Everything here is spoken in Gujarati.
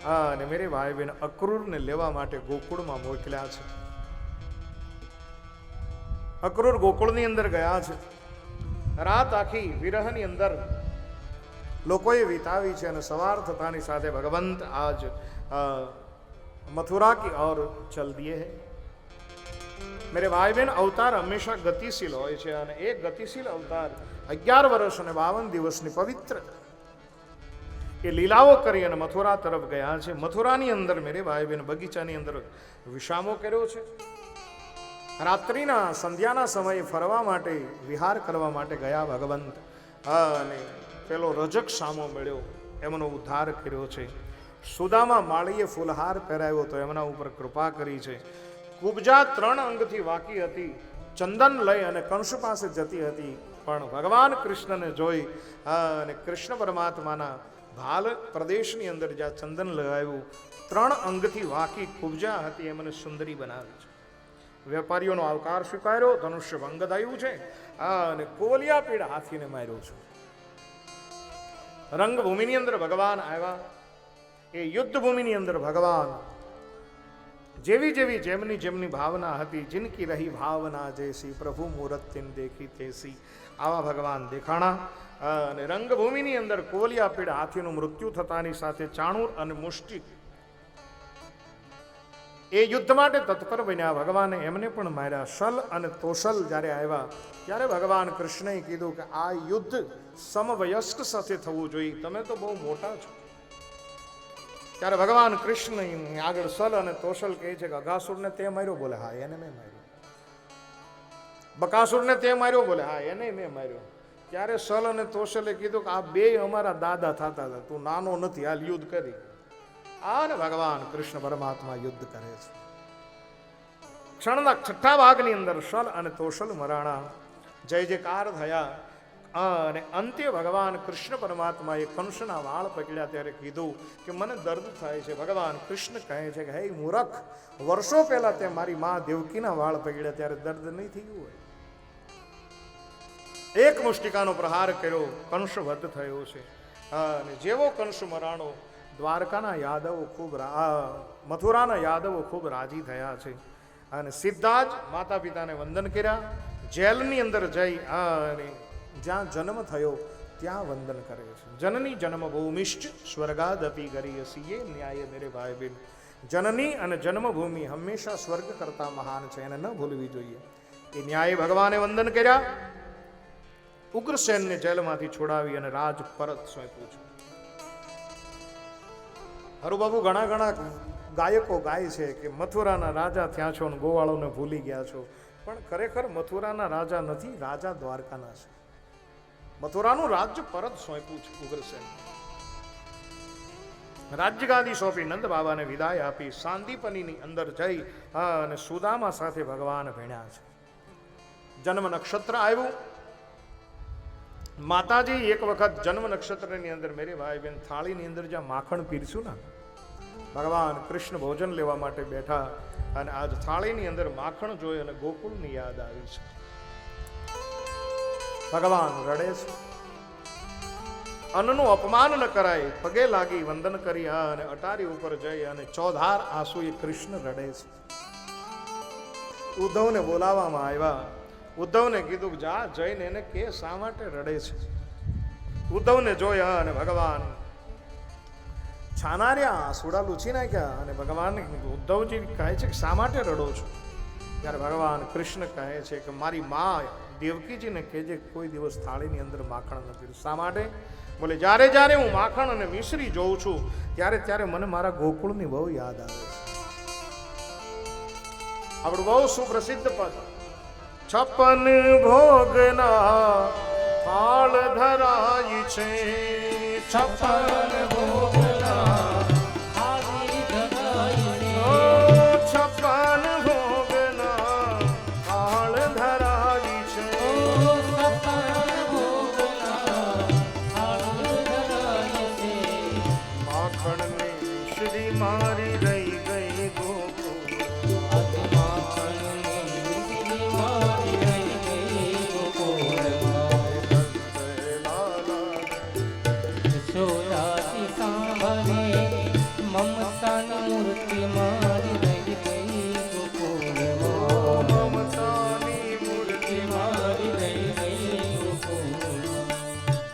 અને મેરે ભાઈ બહેન અક્રૂરને લેવા માટે ગોકુળમાં મોકલ્યા છે. અક્રૂર ગોકુળની અંદર ગયા છે. રાત આખી વિરહની અંદર લોકોએ વિતાવી છે અને સવાર થતાની સાથે ભગવંત આજ મથુરા की ओर चल दिए हैं. मेरे भाई बहन अवतार हमेशा गतिशील હોય છે અને એક ગતિશીલ અવતાર 11 વર્ષ અને 52 દિવસની પવિત્ર એ લીલાઓ કરી અને મથુરા તરફ ગયા છે. મથુરાની અંદર મેરે ભાઈ બહેન બગીચાની અંદર વિશ્રામો કર્યો છે. રાત્રિના સંધ્યાના સમયે ફરવા માટે વિહાર કરવા માટે ગયા ભગવંત અને પેલો રજક સામો મળ્યો, એમનો ઉદ્ધાર કર્યો છે. સુદામા માળીએ ફૂલહાર પહેરાવ્યો તો એમના ઉપર કૃપા કરી છે. કુબજા 3 અંગથી વાકી હતી, ચંદન લઈ અને કંસ પાસે જતી હતી, પણ ભગવાન કૃષ્ણને જોઈ અને કૃષ્ણ પરમાત્માના ભાલ પ્રદેશની અંદર જ્યાં ચંદન લગાવ્યું 3 અંગથી વાકી કુબજા હતી એમને સુંદરી બનાવી છે. વેપારીઓનો આવકાર સ્વીકાર્યો, ધનુષ્ય ભંગ થયું છે અને કોલિયા પીડ હાથીને માર્યો છે. રંગભૂમિની અંદર ભગવાન આવ્યા. એ યુદ્ધ ભૂમિની અંદર ભગવાન જેવી જેવી જેમની જેમની ભાવના હતી, જિનકી રહી ભાવના જૈસી પ્રભુ મૂરત તિન દેખી તેસી, આવા ભગવાન દેખાણા. અને રંગભૂમિની અંદર કોલિયા પીડ હાથીનું મૃત્યુ થતાની સાથે ચાણૂર અને મુષ્ટિક એ યુદ્ધ માટે તત્પર બન્યા. ભગવાને એમને પણ માર્યા. શલ અને તોષલ જ્યારે આવ્યા ત્યારે ભગવાન કૃષ્ણએ કીધું કે આ યુદ્ધ સમવયસ્ક સાથે થવું જોઈએ, તમે તો બહુ મોટા છો. ત્યારે ભગવાન કૃષ્ણ આગળ સલ અને તોષલ કહે છે કે અઘાસુરને તે માર્યો, બોલે હા એને મેં માર્યો. બકાસુરને તે માર્યો, બોલે હા એને મેં માર્યો. ત્યારે સલ અને તોષલે કીધું કે આ બે અમારા દાદા થતા હતા, તું નાનો નથી, હાલ યુદ્ધ કરી. અને ભગવાન કૃષ્ણ પરમાત્મા યુદ્ધ કરે છે. ક્ષણના 6થા ભાગની અંદર શલ અને તોષલ મરાણા, જય જયકાર થયા. અને અંતે ભગવાન કૃષ્ણ પરમાત્માએ કંસના વાળ પકડ્યા ત્યારે કીધું કે મને દર્દ થાય છે. ભગવાન કૃષ્ણ કહે છે કે હે મૂરખ, વર્ષો પહેલા તે મારી મા દેવકીના વાળ પકડ્યા ત્યારે દર્દ નહીં થયું હોય. એક મુષ્ટિકાનો પ્રહાર કર્યો, કંસ વધ થયો છે. અને જેવો કંસ મરાણો, દ્વારકાના યાદવો ખૂબ મથુરાના યાદવો ખૂબ રાજી થયા છે. અને સીધા જ માતા પિતાને વંદન કર્યા. જેલની અંદર જઈ અને જ્યાં જન્મ થયો ત્યાં વંદન કરે છે. જનની જન્મભૂમિશ્ચ સ્વર્ગાદપી ગરીયસી, એ ન્યાય મેરે ભાઈ બહેન. જનની અને જન્મભૂમિ હંમેશા સ્વર્ગ કરતા મહાન છે, એને ન ભૂલવી જોઈએ. એ ન્યાય ભગવાને વંદન કર્યા. ઉગ્રસેનને જેલમાંથી છોડાવી અને રાજ પરત સોંપ્યું છે. હરુબાબુ ઘણા ગાયકો ગાય છે કે મથુરાના રાજા થયા છો અને ગોવાળોને ભૂલી ગયા છો, પણ ખરેખર મથુરાના રાજા નથી, રાજા દ્વારકાના છે. મથુરાનું રાજ્ય પરત સોંપ્યું છે ઉગ્રસેન. રાજ્ય ગાદી સોંપી નંદ બાબાને વિદાય આપી સાંદીપનીની અંદર જઈ અને સુદામા સાથે ભગવાન ભેણ્યા છે. જન્મ નક્ષત્ર આવ્યું. માતાજી એક વખત જન્મ નક્ષત્રની અંદર મેરે ભાઈ બહેન થાળીની અંદર જ્યાં માખણ પીરસ્યું ને, ભગવાન કૃષ્ણ ભોજન લેવા માટે બેઠા અને આજ થાળીની અંદર માખણ જોઈ અને ગોકુળની યાદ આવી છે. ભગવાન રડે છે. અન્નનું અપમાન ન કરાય, પગે લાગી વંદન કરી અને અટારી ઉપર જઈ અને ચોધાર આંસુએ કૃષ્ણ રડે છે. ઉદ્ધવને બોલાવવામાં આવ્યા. ઉદ્ધવને કીધું કે જા જઈને એને કે શા માટે રડે છે. ઉદ્ધવને જોયા અને ભગવાન છાનાર્યા, આંસુડા લૂછી નાખ્યા અને ભગવાનને ઉદ્ધવજી કહે છે કે શા માટે રડો છો. ત્યારે ભગવાન કૃષ્ણ કહે છે કે મારી મા દેવકીજીને કહેજે કોઈ દિવસ થાળીની અંદર માખણ ન પીરું. શા માટે? બોલે જ્યારે જ્યારે હું માખણ અને મિશ્રી જોઉં છું ત્યારે ત્યારે મને મારા ગોકુળની બહુ યાદ આવે છે. આપણું બહુ સુપ્રસિદ્ધ પદ, 56 ભોગના થાળ ધરાય છે, 56 ભોગના થાળ ધરાય છે, 56 ભોગના થાળ ધરાય છે, 56 ભોગના થાળ ધરાય છે. માખણની શ્રી મારી રહી ગઈ ગોકુળ, સાંભળે મમ મૂર્તિ મારી